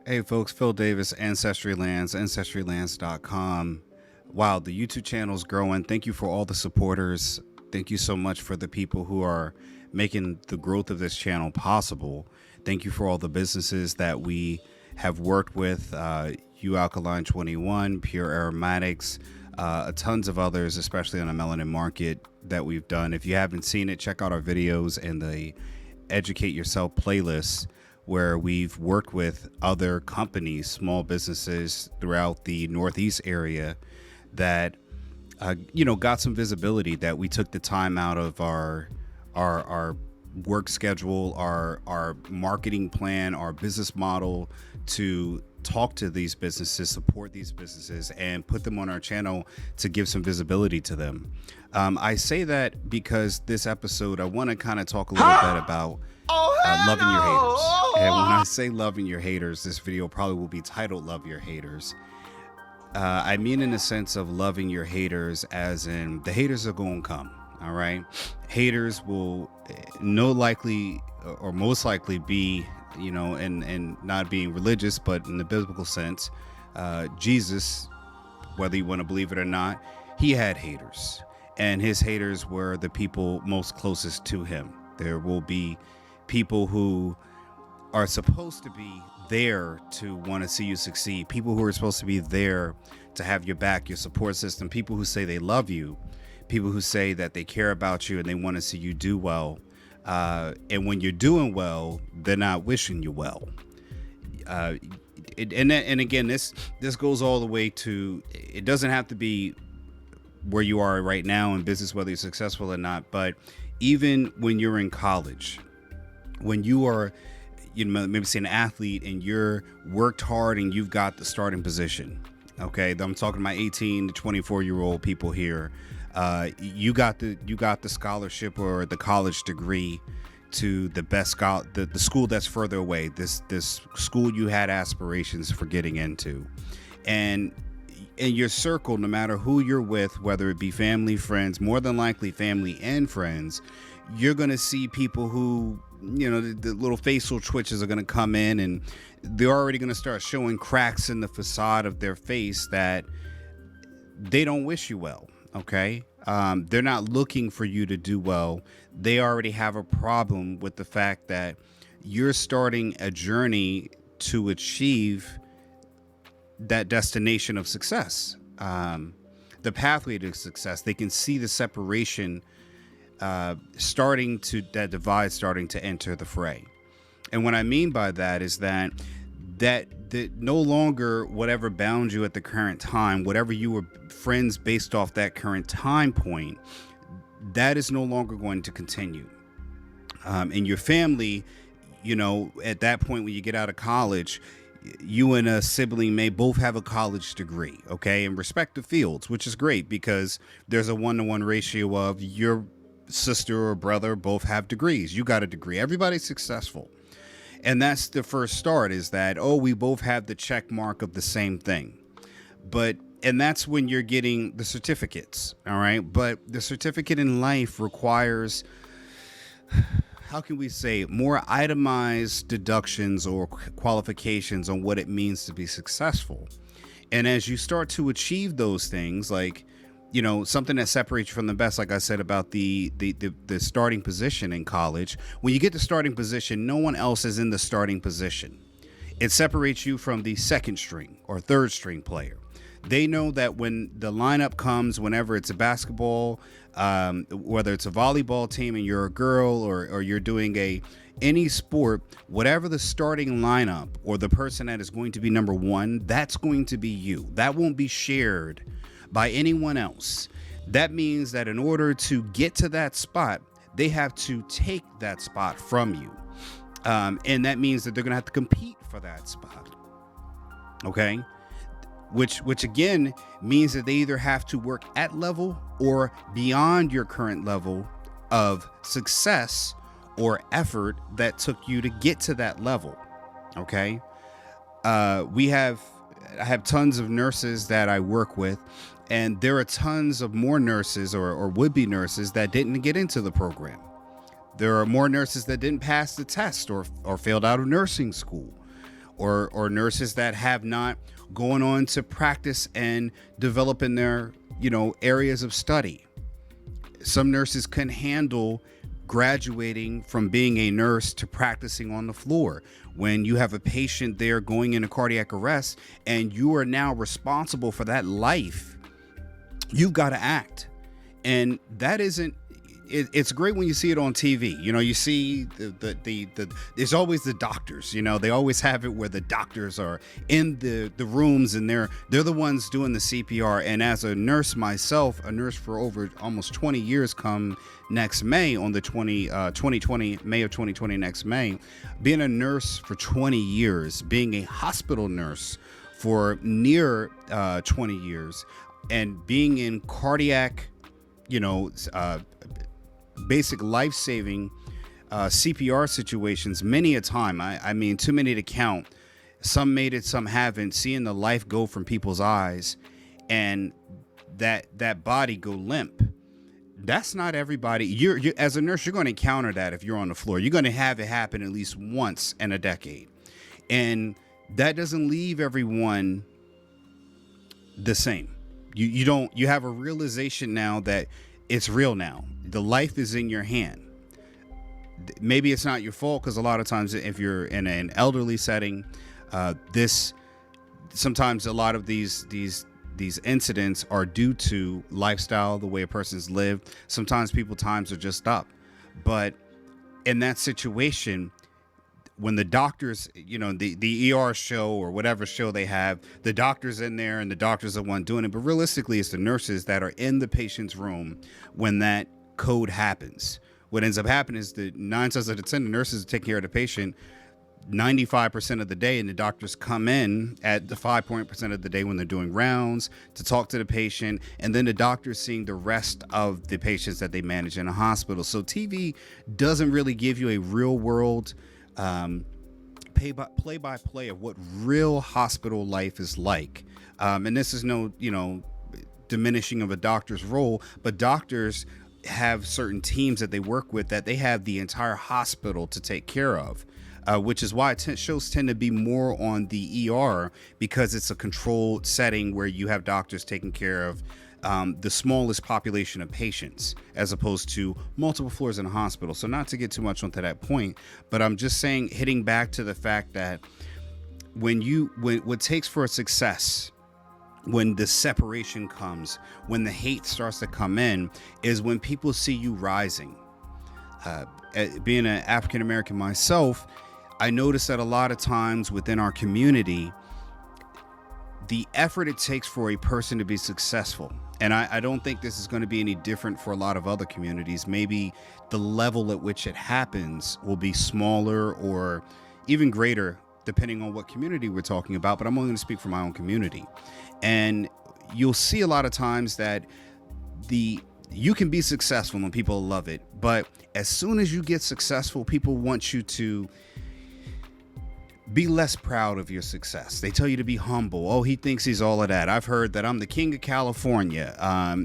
Hey folks, Phil Davis, Ancestry Lands, ancestrylands.com. Wow, the YouTube channel is growing. Thank you for all the supporters. Thank you so much for the people who are making the growth of this channel possible. Thank you for all the businesses that we have worked with, Alkaline 21, Pure Aromatics, tons of others, especially on the melanin market that we've done. If you haven't seen it, check out our videos and the Educate Yourself playlist, where we've worked with other companies, small businesses throughout the Northeast area that, got some visibility, that we took the time out of our work schedule, our marketing plan, our business model to talk to these businesses, support these businesses, and put them on our channel to give some visibility to them. I say that because this episode, I want to kind of talk a little bit about loving your haters. And when I say loving your haters, this video probably will be titled Love Your Haters. I mean in the sense of loving your haters as in the haters are going to come. All right. Haters will most likely be, and not being religious, but in the biblical sense, Jesus, whether you want to believe it or not, he had haters, and his haters were the people most closest to him. There will be people who are supposed to be there to want to see you succeed, people who are supposed to be there to have your back, your support system, people who say they love you, people who say that they care about you and they want to see you do well. And when you're doing well, they're not wishing you well. And again, this goes all the way to, it doesn't have to be where you are right now in business, whether you're successful or not, but even when you're in college, when you are, maybe say an athlete and you're worked hard and you've got the starting position. Okay. I'm talking about 18 to 24-year-old people here. You got the scholarship or the college degree to the best the school that's further away, this school you had aspirations for getting into, and in your circle, no matter who you're with, whether it be family, friends, more than likely family and friends, you're going to see people who, the little facial twitches are going to come in, and they're already going to start showing cracks in the facade of their face that they don't wish you well. Okay. They're not looking for you to do well. They already have a problem with the fact that you're starting a journey to achieve that destination of success, the pathway to success. They can see the separation, that divide starting to enter the fray. And what I mean by that is that no longer whatever bound you at the current time, whatever you were friends based off that current time point, that is no longer going to continue. In your family, at that point when you get out of college, you and a sibling may both have a college degree, okay, in respective fields, which is great because there's a 1-to-1 ratio of your sister or brother both have degrees. You got a degree. Everybody's successful. And that's the first start, is that, we both have the check mark of the same thing. And that's when you're getting the certificates. All right. But the certificate in life requires, how can we say, more itemized deductions or qualifications on what it means to be successful. And as you start to achieve those things, like, something that separates you from the best, like I said about the starting position in college, when you get the starting position, no one else is in the starting position. It separates you from the second string or third string player. They know that when the lineup comes, whenever it's a basketball, whether it's a volleyball team and you're a girl, or you're doing any sport, whatever the starting lineup or the person that is going to be number one, that's going to be you. That won't be shared by anyone else. That means that in order to get to that spot, they have to take that spot from you. And that means that they're going to have to compete for that spot. Okay. Which again means that they either have to work at level or beyond your current level of success or effort that took you to get to that level. Okay. I have tons of nurses that I work with, and there are tons of more nurses or would-be nurses that didn't get into the program. There are more nurses that didn't pass the test or failed out of nursing school, or nurses that have not gone on to practice and develop in their, areas of study. Some nurses can handle graduating from being a nurse to practicing on the floor. When you have a patient there going into cardiac arrest and you are now responsible for that life, you've got to act. And that isn't, it's great when you see it on TV. You see the there's always the doctors, they always have it where the doctors are in the rooms and they're the ones doing the CPR. And as a nurse myself, a nurse for over almost 20 years come next May on the 2020, May of 2020, next May, being a nurse for 20 years, being a hospital nurse for near 20 years, and being in cardiac, basic life-saving CPR situations many a time. I mean, too many to count. Some made it, some haven't. Seeing the life go from people's eyes and that body go limp. That's not everybody. You're as a nurse, you're going to encounter that if you're on the floor. You're going to have it happen at least once in a decade. And that doesn't leave everyone the same. You have a realization now that it's real now. The life is in your hand. Maybe it's not your fault, because a lot of times if you're in an elderly setting, sometimes a lot of these incidents are due to lifestyle, the way a person's lived. Sometimes times are just up. But in that situation, when the doctors, the ER show or whatever show they have, the doctor's in there and the doctor's the one doing it. But realistically, it's the nurses that are in the patient's room when that code happens. What ends up happening is that 9 times out of 10, the nurses take care of the patient 95% of the day, and the doctors come in at the 5% of the day when they're doing rounds to talk to the patient, and then the doctor's seeing the rest of the patients that they manage in a hospital. So TV doesn't really give you a real world play-by-play of what real hospital life is like. And this is no, diminishing of a doctor's role, but doctors have certain teams that they work with that they have the entire hospital to take care of. Which is why shows tend to be more on the ER, because it's a controlled setting where you have doctors taking care of the smallest population of patients, as opposed to multiple floors in a hospital. So not to get too much onto that point, but I'm just saying, hitting back to the fact that when what takes for a success, when the separation comes, when the hate starts to come in, is when people see you rising. Being an African American myself, I noticed that a lot of times within our community, the effort it takes for a person to be successful, and I don't think this is going to be any different for a lot of other communities. Maybe the level at which it happens will be smaller or even greater, depending on what community we're talking about. But I'm only going to speak for my own community. And you'll see a lot of times that you can be successful and people love it. But as soon as you get successful, people want you to be less proud of your success. They tell you to be humble. Oh, he thinks he's all of that. I've heard that I'm the king of California,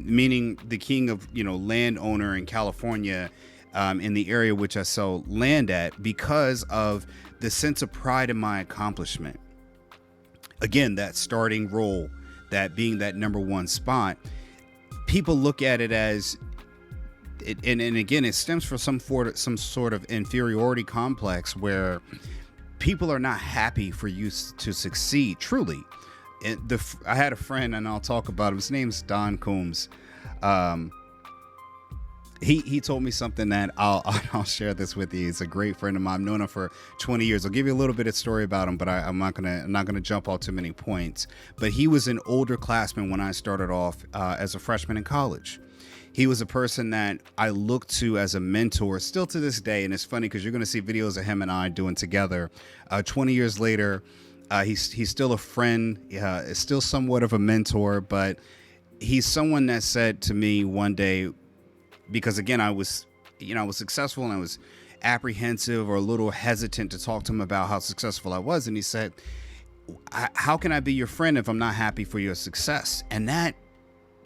meaning the king of, landowner in California, in the area which I sell land at, because of the sense of pride in my accomplishment. Again, that starting role, that being that number one spot, people look at it as, and again, it stems from some sort of inferiority complex where people are not happy for you to succeed, truly. I had a friend, and I'll talk about him. His name's Don Coombs. He told me something that I'll share this with you. He's a great friend of mine. I've known him for 20 years. I'll give you a little bit of story about him, but I'm not gonna jump off too many points. But he was an older classman when I started off as a freshman in college. He was a person that I looked to as a mentor still to this day. And it's funny because you're going to see videos of him and I doing together. 20 years later, he's still a friend, is still somewhat of a mentor, but he's someone that said to me one day, because again, I was successful and I was apprehensive or a little hesitant to talk to him about how successful I was. And he said, how can I be your friend if I'm not happy for your success? And that,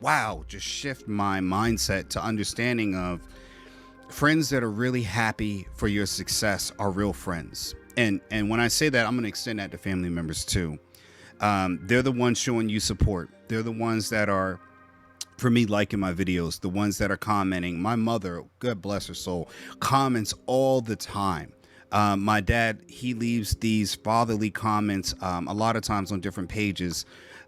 wow, just shift my mindset to understanding of Friends that are really happy for your success are real friends. And when I say that, I'm going to extend that to family members too. They're the ones showing you support. They're the ones that are, for me, liking my videos, the ones that are commenting. My mother, God bless her soul, comments all the time. My dad, he leaves these fatherly comments a lot of times on different pages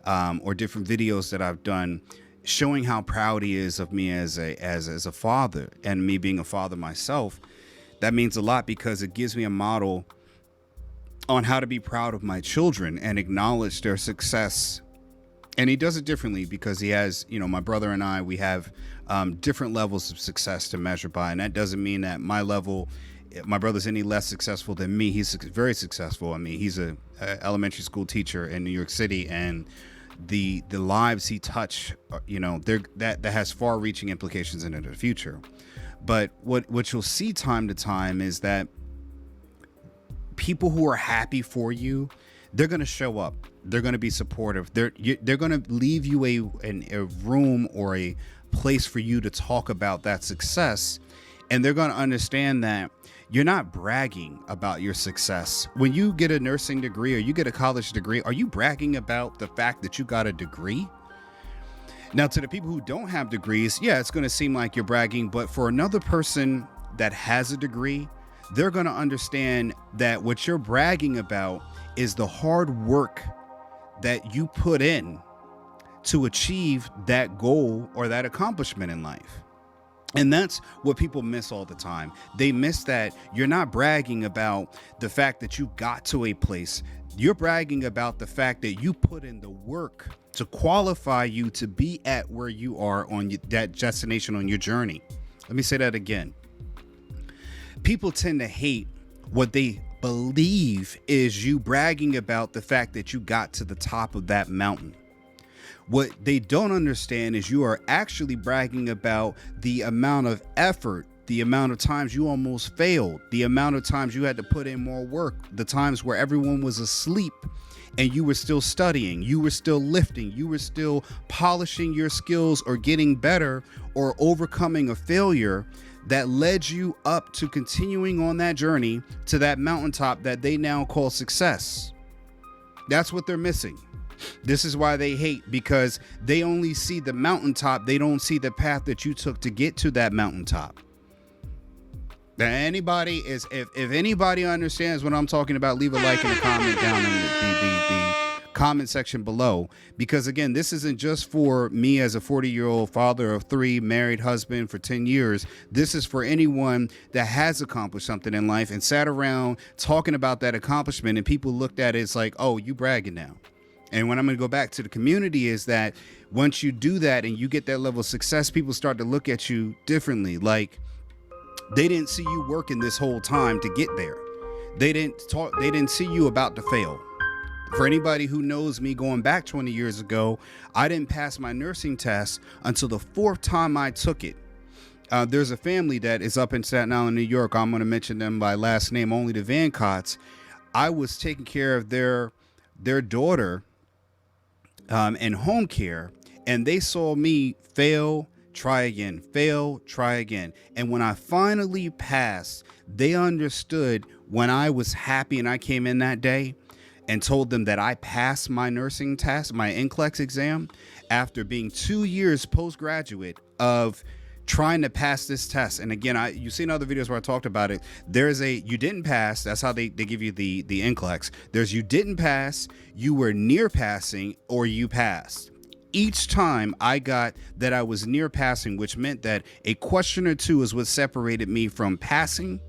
or different videos that I've done, showing how proud he is of me as a father, and me being a father myself. That means a lot because it gives me a model on how to be proud of my children and acknowledge their success. And he does it differently because he has, my brother and I, we have different levels of success to measure by. And that doesn't mean that my brother's any less successful than me. He's very successful. I mean, he's a elementary school teacher in New York City, and the lives he touched, that has far-reaching implications into the future. But what you'll see time to time is that people who are happy for you, they're going to show up. They're going to be supportive. They're going to leave you a room or a place for you to talk about that success. And they're going to understand that you're not bragging about your success. When you get a nursing degree or you get a college degree, are you bragging about the fact that you got a degree? Now, to the people who don't have degrees, yeah, it's going to seem like you're bragging. But for another person that has a degree, they're going to understand that what you're bragging about is the hard work that you put in to achieve that goal or that accomplishment in life. And that's what people miss all the time. They miss that you're not bragging about the fact that you got to a place. You're bragging about the fact that you put in the work to qualify you to be at where you are on that destination on your journey. Let me say that again. People tend to hate what they believe is you bragging about the fact that you got to the top of that mountain. What they don't understand is you are actually bragging about the amount of effort, the amount of times you almost failed, the amount of times you had to put in more work, the times where everyone was asleep and you were still studying, you were still lifting, you were still polishing your skills or getting better or overcoming a failure that led you up to continuing on that journey to that mountaintop that they now call success. That's what they're missing. This is why they hate, because they only see the mountaintop. They don't see the path that you took to get to that mountaintop. Now, if anybody understands what I'm talking about, leave a like and a comment down in the comment section below, because again, this isn't just for me as a 40-year-old father of 3, married husband for 10 years. This is for anyone that has accomplished something in life and sat around talking about that accomplishment, and people looked at it as like, oh, you bragging now. And when I'm going to go back to the community is that once you do that and you get that level of success, people start to look at you differently. Like, they didn't see you working this whole time to get there. They didn't see you about to fail. For anybody who knows me going back 20 years ago, I didn't pass my nursing test until the 4th time I took it. There's a family that is up in Staten Island, New York. I'm going to mention them by last name only, the Vancotts. I was taking care of their daughter in home care, and they saw me fail, try again, fail, try again. And when I finally passed, they understood when I was happy and I came in that day and told them that I passed my nursing test, my NCLEX exam, after being 2 years postgraduate of trying to pass this test. And again, you've seen other videos where I talked about it. There's you didn't pass. That's how they give you the NCLEX. There's you didn't pass, you were near passing, or you passed. Each time I got that I was near passing, which meant that a question or two is what separated me from passing,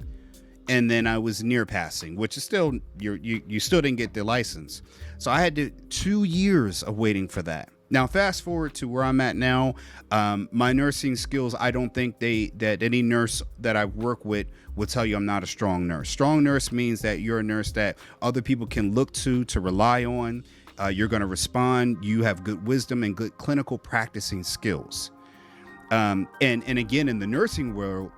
and then I was near passing, which is still, you still didn't get the license. So I had 2 years of waiting for that. Now, fast forward to where I'm at now. My nursing skills, I don't think that any nurse that I work with will tell you I'm not a strong nurse. Strong nurse means that you're a nurse that other people can look to rely on. You're going to respond. You have good wisdom and good clinical practicing skills. And again, in the nursing world,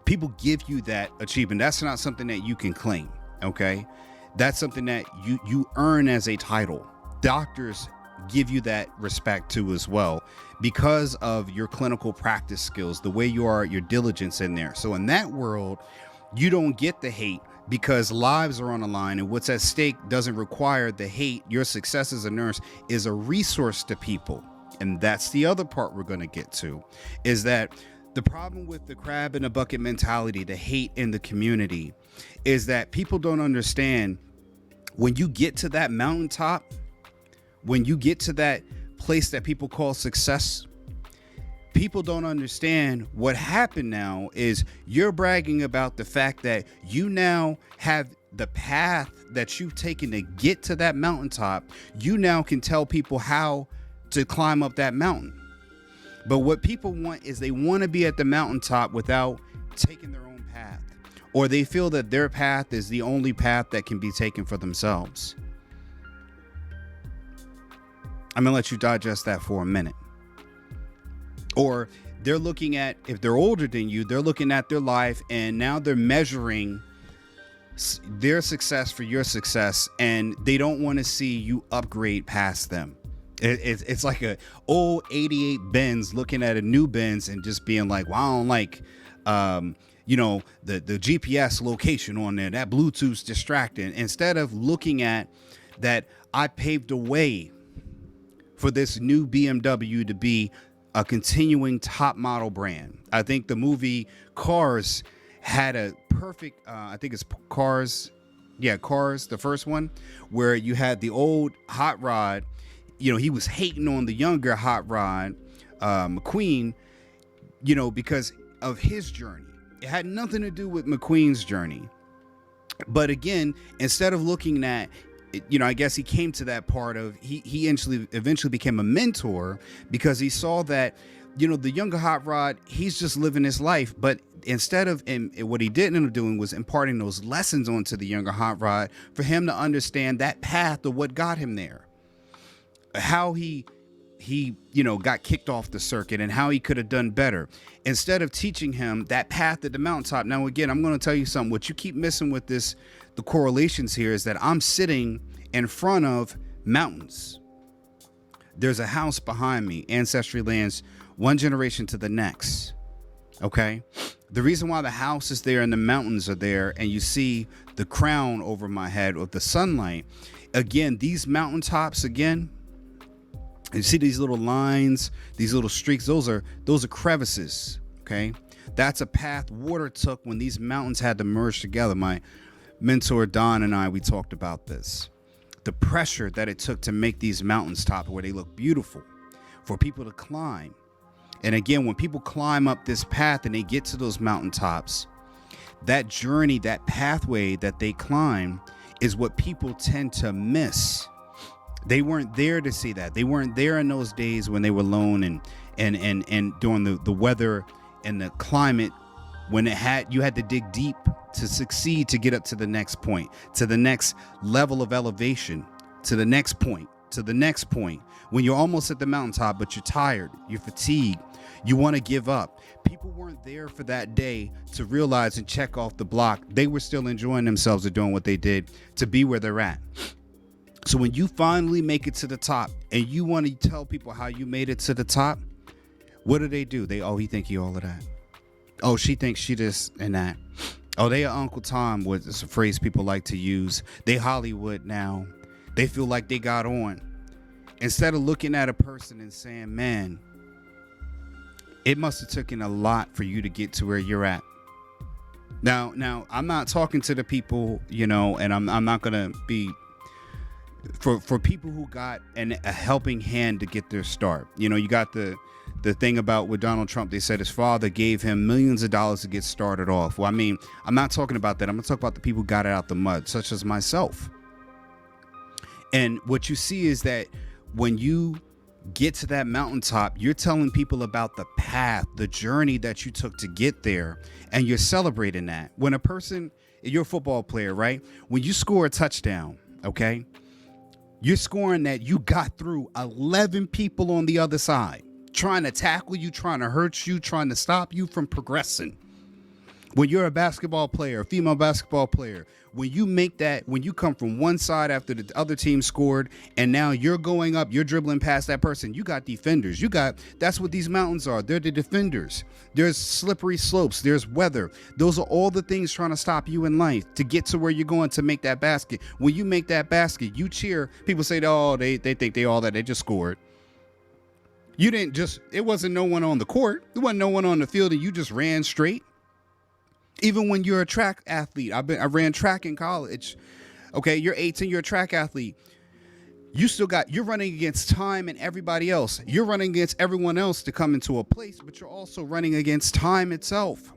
people give you that achievement. That's not something that you can claim. Okay. That's something that you earn as a title. Doctors give you that respect too as well, because of your clinical practice skills, the way you are, your diligence in there. So in that world, you don't get the hate because lives are on the line, and what's at stake doesn't require the hate. Your success as a nurse is a resource to people. And that's the other part we're going to get to, is that the problem with the crab in a bucket mentality, the hate in the community, is that people don't understand when you get to that mountaintop, when you get to that place that people call success, people don't understand what happened now is you're bragging about the fact that you now have the path that you've taken to get to that mountaintop. You now can tell people how to climb up that mountain. But what people want is they want to be at the mountaintop without taking their own path, or they feel that their path is the only path that can be taken for themselves. I'm gonna let you digest that for a minute. Or they're looking at, if they're older than you, they're looking at their life and now they're measuring their success for your success, and they don't want to see you upgrade past them. It's like a old 88 Benz looking at a new Benz and just being like, well, I don't like, the GPS location on there. That Bluetooth's distracting. Instead of looking at that, I paved the way for this new BMW to be a continuing top model brand. I think the movie Cars had a perfect, I think it's Cars. Yeah, Cars, the first one, where you had the old hot rod. He was hating on the younger hot rod, McQueen, because of his journey. It had nothing to do with McQueen's journey. But again, instead of looking at, I guess he came to that part of, he eventually became a mentor because he saw that, the younger hot rod, he's just living his life. But instead of, and what he didn't end up doing was imparting those lessons onto the younger hot rod for him to understand that path of what got him there. How he got kicked off the circuit and how he could have done better, instead of teaching him that path at the mountaintop. Now, again, I'm going to tell you something. What you keep missing with this, the correlations here, is that I'm sitting in front of mountains. There's a house behind me, Ancestry lands one generation to the next. Okay. The reason why the house is there and the mountains are there, and you see the crown over my head with the sunlight, again, these mountaintops, again, you see these little lines, these little streaks, those are crevices, okay? That's a path water took when these mountains had to merge together. My mentor, Don, and I, we talked about this. The pressure that it took to make these mountains top where they look beautiful for people to climb. And again, when people climb up this path and they get to those mountaintops, that journey, that pathway that they climb is what people tend to miss. They weren't there to see that. They weren't there in those days when they were alone and during the weather and the climate, when you had to dig deep to succeed, to get up to the next point, to the next level of elevation, to the next point, to the next point. When you're almost at the mountaintop, but you're tired, you're fatigued, you want to give up. People weren't there for that day to realize and check off the block. They were still enjoying themselves and doing what they did to be where they're at. So when you finally make it to the top and you want to tell people how you made it to the top, what do? He think he all of that. Oh, she thinks she this and that. Oh, they are Uncle Tom, was a phrase people like to use. They Hollywood now. They feel like they got on. Instead of looking at a person and saying, man, it must have taken a lot for you to get to where you're at. Now I'm not talking to the people, and I'm not going to be, for people who got a helping hand to get their start. You got the thing about with Donald Trump. They said his father gave him millions of dollars to get started off. Well, I mean, I'm not talking about that. I'm going to talk about the people who got it out the mud, such as myself. And what you see is that when you get to that mountaintop, you're telling people about the path, the journey that you took to get there, and you're celebrating that. When a person, you're a football player, right? When you score a touchdown, okay, you're scoring that you got through 11 people on the other side, trying to tackle you, trying to hurt you, trying to stop you from progressing. When you're a basketball player, a female basketball player, when you come from one side after the other team scored, and now you're going up, you're dribbling past that person, you got defenders. That's what these mountains are. They're the defenders. There's slippery slopes. There's weather. Those are all the things trying to stop you in life to get to where you're going to make that basket. When you make that basket, you cheer. People say, oh, they think they just scored. It wasn't no one on the court. There wasn't no one on the field, and you just ran straight. Even when you're a track athlete, I ran track in college. Okay, you're 18, you're a track athlete. You're running against time and everybody else. You're running against everyone else to come into a place, but you're also running against time itself.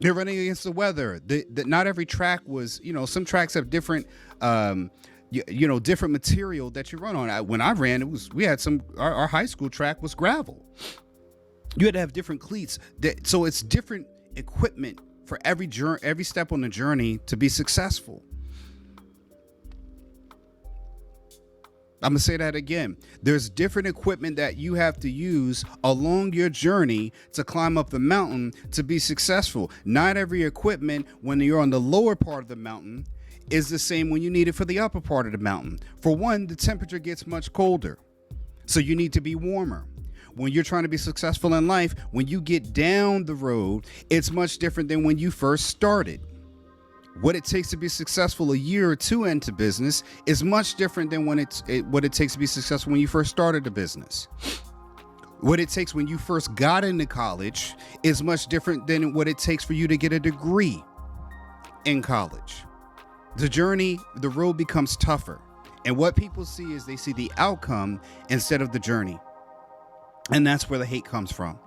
You're running against the weather. Not every track was, some tracks have different, different material that you run on. When I ran, our high school track was gravel. You had to have different cleats. So it's different equipment for every step on the journey to be successful. I'm gonna say that again. There's different equipment that you have to use along your journey to climb up the mountain to be successful. Not every equipment when you're on the lower part of the mountain is the same when you need it for the upper part of the mountain. For one, the temperature gets much colder, so you need to be warmer. When you're trying to be successful in life, when you get down the road, it's much different than when you first started. What it takes to be successful a year or two into business is much different than what it takes to be successful when you first started a business. What it takes when you first got into college is much different than what it takes for you to get a degree in college. The road becomes tougher. And what people see is they see the outcome instead of the journey. And that's where the hate comes from.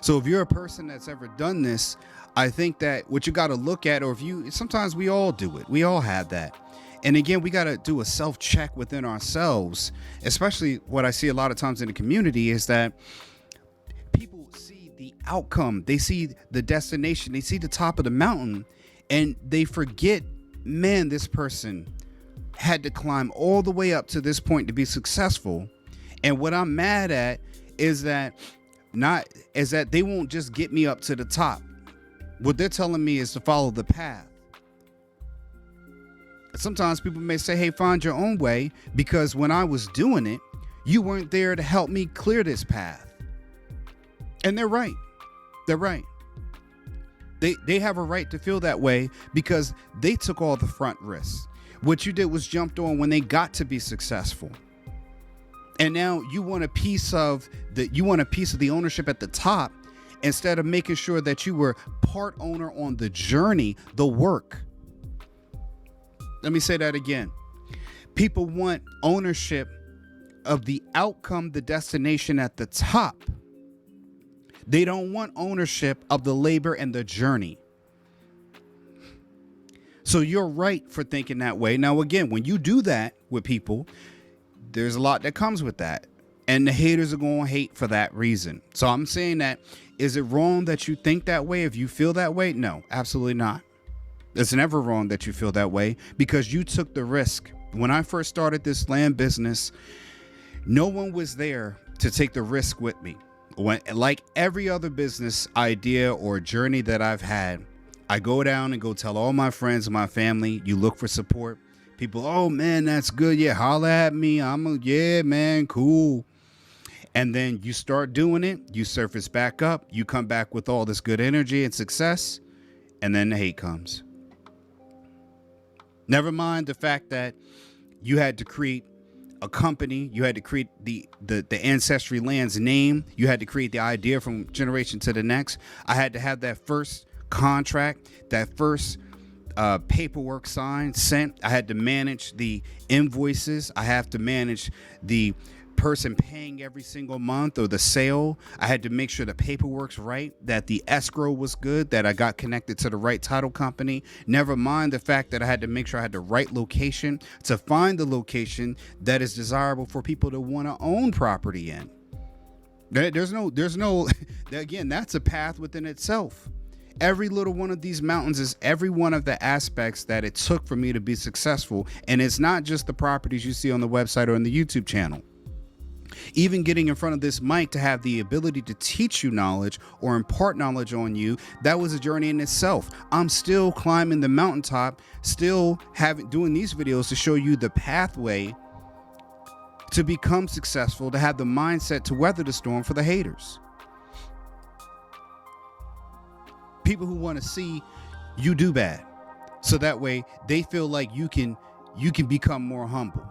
So if you're a person that's ever done this, I think that what you got to look at, sometimes we all do it. We all have that. And again, we got to do a self-check within ourselves, especially what I see a lot of times in the community is that people see the outcome. They see the destination. They see the top of the mountain and they forget, man, this person had to climb all the way up to this point to be successful. And what I'm mad at is that they won't just get me up to the top. What they're telling me is to follow the path. Sometimes people may say, hey, find your own way, because when I was doing it, you weren't there to help me clear this path. And they're right. They're right. They have a right to feel that way because they took all the front risks. What you did was jumped on when they got to be successful. And now you want a piece of the ownership at the top instead of making sure that you were part owner on the journey, the work. Let me say that again. People want ownership of the outcome, the destination at the top. They don't want ownership of the labor and the journey. So you're right for thinking that way. Now, again, when you do that with people, there's a lot that comes with that. And the haters are going to hate for that reason. So I'm saying that, is it wrong that you think that way if you feel that way? No, absolutely not. It's never wrong that you feel that way because you took the risk. When I first started this land business, no one was there to take the risk with me. Like every other business idea or journey that I've had, I go down and go tell all my friends and my family, you look for support. People, oh man, that's good. Yeah, holla at me. Yeah, man, cool. And then you start doing it. You surface back up. You come back with all this good energy and success. And then the hate comes. Never mind the fact that you had to create a company. You had to create the Ancestry land's name. You had to create the idea from generation to the next. I had to have that first contract, that first paperwork signed, sent. I had to manage the invoices. I have to manage the person paying every single month or the sale. I had to make sure the paperwork's right, that the escrow was good, that I got connected to the right title company. Never mind the fact that I had to make sure I had the right location to find the location that is desirable for people to want to own property in. There's no, again, that's a path within itself. Every little one of these mountains is every one of the aspects that it took for me to be successful. And it's not just the properties you see on the website or on the YouTube channel. Even getting in front of this mic to have the ability to teach you knowledge or impart knowledge on you, that was a journey in itself. I'm still climbing the mountaintop, still doing these videos to show you the pathway to become successful, to have the mindset to weather the storm for the haters. People who want to see you do bad, so that way they feel like you can become more humble.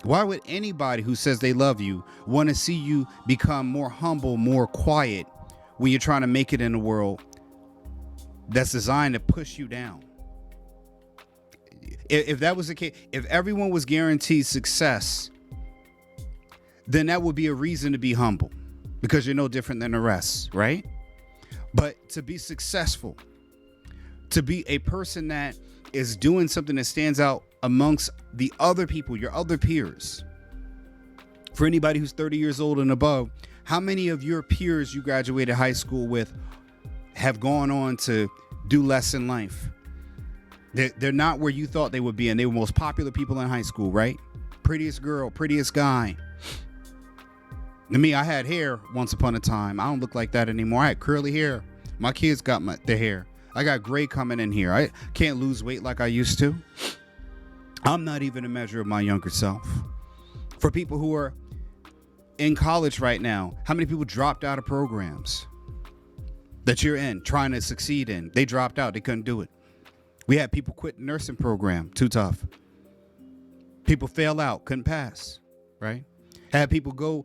Why would anybody who says they love you want to see you become more humble, more quiet when you're trying to make it in a world that's designed to push you down? If that was the case, if everyone was guaranteed success, then that would be a reason to be humble, because you're no different than the rest, right? But to be successful, to be a person that is doing something that stands out amongst the other people, your other peers. For anybody who's 30 years old and above, how many of your peers you graduated high school with have gone on to do less in life? They're not where you thought they would be, and they were most popular people in high school, right? Prettiest girl, prettiest guy. To me, I had hair once upon a time. I don't look like that anymore. I had curly hair. My kids got their hair. I got gray coming in here. I can't lose weight like I used to. I'm not even a measure of my younger self. For people who are in college right now, how many people dropped out of programs that you're in, trying to succeed in? They dropped out. They couldn't do it. We had people quit the nursing program. Too tough. People fail out. Couldn't pass. Right? Had people go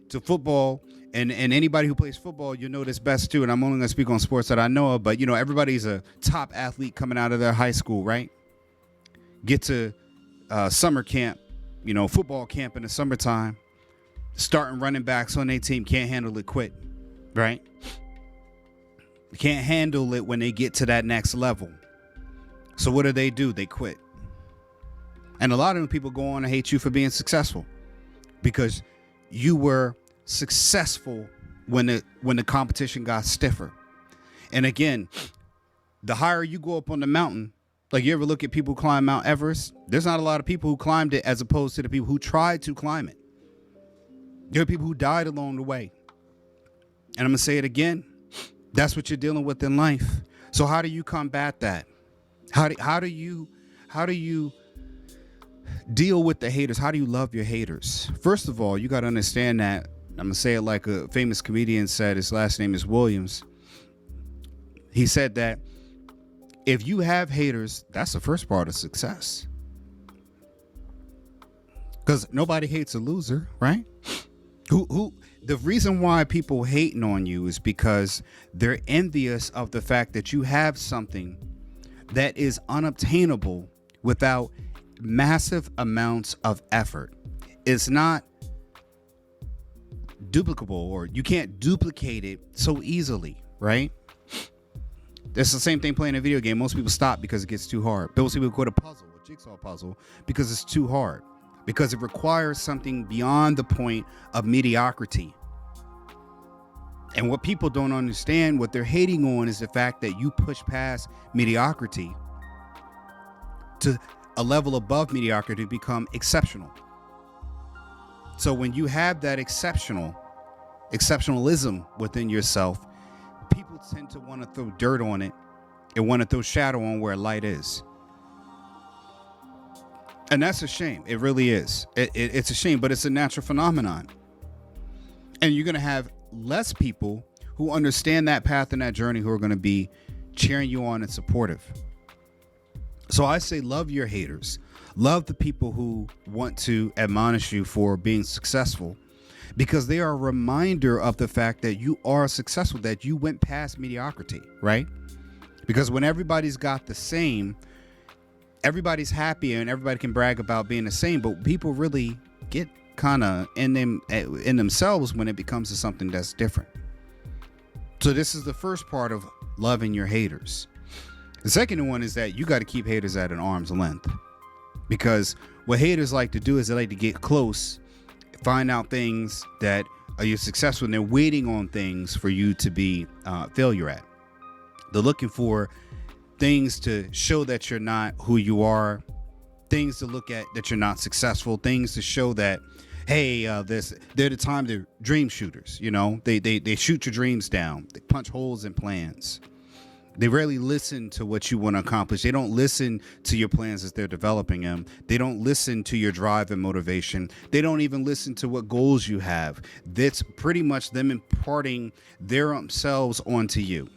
to football, and anybody who plays football, you know this best too. And I'm only going to speak on sports that I know of, but you know, everybody's a top athlete coming out of their high school, right? Get to summer camp, you know, football camp in the summertime, starting running backs on their team, can't handle it, quit, right? Can't handle it when they get to that next level. So what do? They quit. And a lot of them people go on to hate you for being successful, because you were successful when the competition got stiffer. And again, the higher you go up on the mountain, like you ever look at people who climb Mount Everest, there's not a lot of people who climbed it as opposed to the people who tried to climb it. There are people who died along the way. And I'm going to say it again. That's what you're dealing with in life. So how do you combat that? How do you deal with the haters? How do you love your haters? First of all, you got to understand that, I'm going to say it like a famous comedian said, his last name is Williams. He said that if you have haters, that's the first part of success. Because nobody hates a loser, right? The reason why people hating on you is because they're envious of the fact that you have something that is unobtainable without massive amounts of effort. It's not duplicable, or you can't duplicate it so easily, right? It's the same thing playing a video game. Most people stop because it gets too hard. Most people quit a puzzle, a jigsaw puzzle, because it's too hard, because it requires something beyond the point of mediocrity. And what people don't understand, what they're hating on, is the fact that you push past mediocrity to a level above mediocrity to become exceptional. So when you have that exceptionalism within yourself, people tend to want to throw dirt on it and want to throw shadow on where light is. And that's a shame. It really is. It's a shame, but it's a natural phenomenon. And you're going to have less people who understand that path and that journey who are going to be cheering you on and supportive. So I say love your haters. Love the people who want to admonish you for being successful, because they are a reminder of the fact that you are successful, that you went past mediocrity, right? Because when everybody's got the same, everybody's happy and everybody can brag about being the same, but people really get kind of in themselves when it becomes to something that's different. So this is the first part of loving your haters. The second one is that you got to keep haters at an arm's length, because what haters like to do is they like to get close, find out things that are you successful, and they're waiting on things for you to be failure at. They're looking for things to show that you're not who you are, things to look at that you're not successful, things to show that Hey, they're the time they're dream shooters. They shoot your dreams down. They punch holes in plans. They rarely listen to what you want to accomplish. They don't listen to your plans as they're developing them. They don't listen to your drive and motivation. They don't even listen to what goals you have. That's pretty much them imparting their themselves onto you.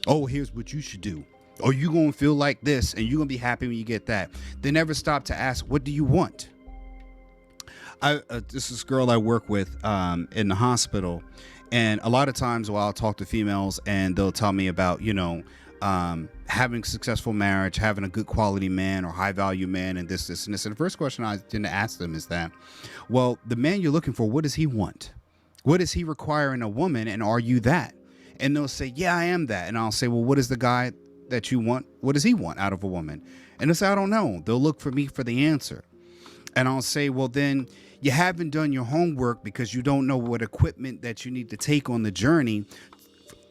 Oh, here's what you should do. Oh, you're going to feel like this and you're going to be happy when you get that. They never stop to ask, what do you want? This girl I work with in the hospital, and a lot of times I'll talk to females and they'll tell me about, having a successful marriage, having a good quality man or high value man, and this, and this. And the first question I tend to ask them is that, well, the man you're looking for, what does he want? What does he require in a woman? And are you that? And they'll say, yeah, I am that. And I'll say, well, what is the guy that you want? What does he want out of a woman? And they'll say, I don't know. They'll look for me for the answer. And I'll say, well, then you haven't done your homework because you don't know what equipment that you need to take on the journey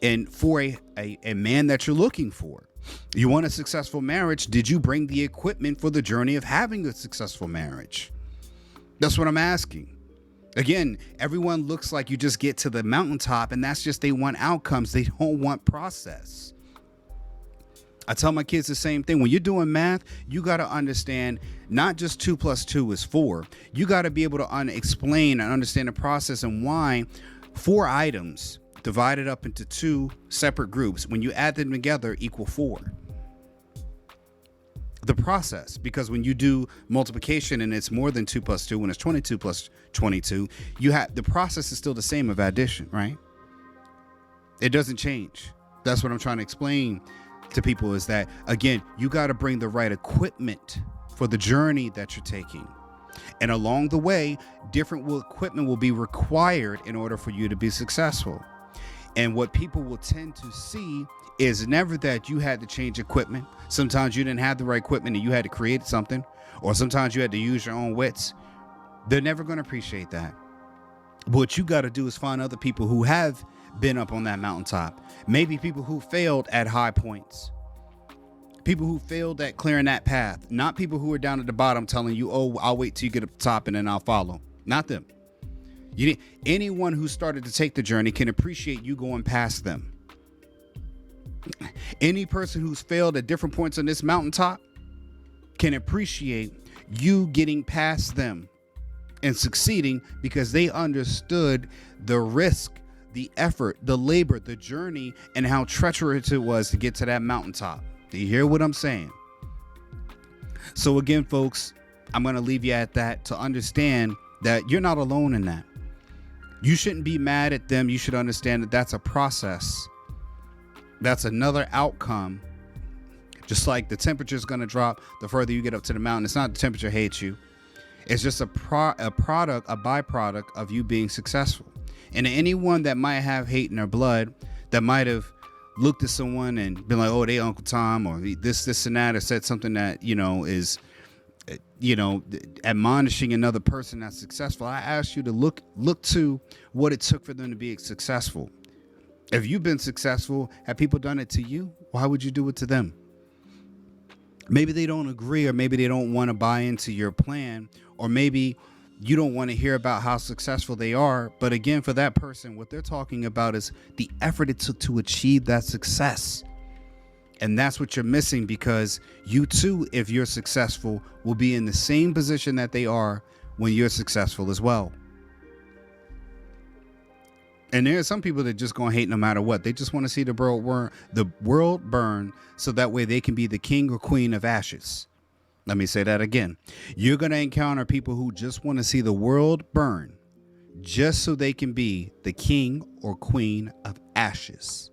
and for a man that you're looking for. You want a successful marriage. Did you bring the equipment for the journey of having a successful marriage? That's what I'm asking. Again, everyone looks like you just get to the mountaintop, and that's just they want outcomes. They don't want process. I tell my kids the same thing. When you're doing math, you got to understand not just 2 + 2 is 4. You got to be able to explain and understand the process and why 4 items divided up into 2 separate groups, when you add them together, equal 4. The process, because when you do multiplication and it's more than 2 + 2, when it's 22 + 22, the process is still the same of addition, right? It doesn't change. That's what I'm trying to explain to people, is that, again, you got to bring the right equipment for the journey that you're taking. And along the way, different equipment will be required in order for you to be successful. And what people will tend to see is never that you had to change equipment. Sometimes you didn't have the right equipment and you had to create something, or sometimes you had to use your own wits. They're never going to appreciate that. What you got to do is find other people who have been up on that mountaintop. Maybe people who failed at high points. People who failed at clearing that path. Not people who are down at the bottom telling you, oh, I'll wait till you get up the top and then I'll follow. Not them. Anyone who started to take the journey can appreciate you going past them. Any person who's failed at different points on this mountaintop can appreciate you getting past them and succeeding, because they understood the risk, the effort, the labor, the journey, and how treacherous it was to get to that mountaintop. Do you hear what I'm saying? So again, folks, I'm going to leave you at that, to understand that you're not alone in that. You shouldn't be mad at them. You should understand that that's a process. That's another outcome. Just like the temperature is going to drop the further you get up to the mountain. It's not the temperature hates you. It's just a byproduct of you being successful. And anyone that might have hate in their blood, that might have looked at someone and been like, oh, they Uncle Tom, or this and that, or said something that, is, admonishing another person that's successful. I ask you to look to what it took for them to be successful. If you've been successful, have people done it to you? Why would you do it to them? Maybe they don't agree, or maybe they don't want to buy into your plan, or maybe you don't want to hear about how successful they are. But again, for that person, what they're talking about is the effort it took to achieve that success. And that's what you're missing, because you too, if you're successful, will be in the same position that they are when you're successful as well. And there are some people that just gonna hate no matter what. They just want to see the world burn, so that way they can be the king or queen of ashes. Let me say that again. You're gonna encounter people who just want to see the world burn, just so they can be the king or queen of ashes.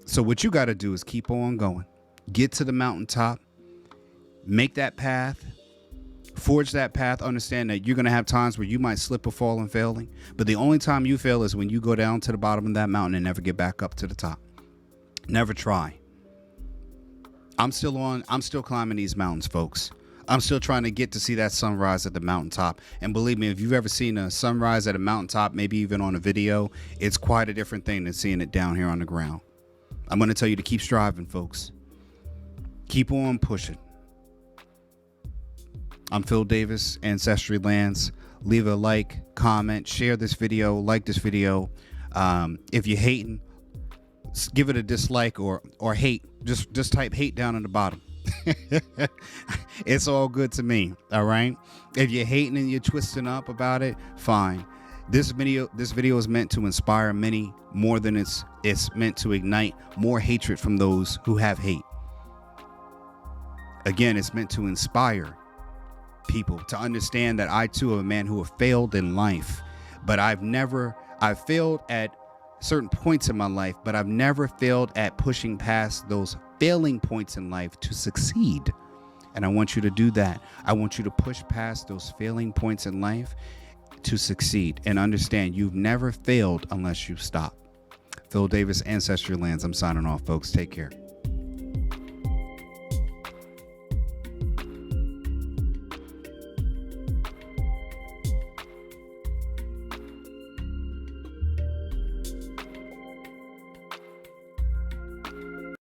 So what you got to do is keep on going. Get to the mountaintop. Make that path. Forge that path. Understand that you're going to have times where you might slip or fall and failing. But the only time you fail is when you go down to the bottom of that mountain and never get back up to the top. Never try. I'm still climbing these mountains, folks. I'm still trying to get to see that sunrise at the mountaintop. And believe me, if you've ever seen a sunrise at a mountaintop, maybe even on a video, it's quite a different thing than seeing it down here on the ground. I'm going to tell you to keep striving, folks. Keep on pushing. I'm Phil Davis, Ancestry Lands. Leave a like, comment, share this video, like this video. If you're hating, give it a dislike or hate. Just type hate down in the bottom. It's all good to me. All right. If you're hating and you're twisting up about it, fine. This video is meant to inspire many more than it's meant to ignite more hatred from those who have hate. Again, it's meant to inspire people to understand that I too am a man who have failed in life, but I've failed at certain points in my life, but I've never failed at pushing past those failing points in life to succeed. And I want you to do that. I want you to push past those failing points in life to succeed, and understand you've never failed unless you stop. Phil Davis, Ancestry Lands. I'm signing off, folks. Take care.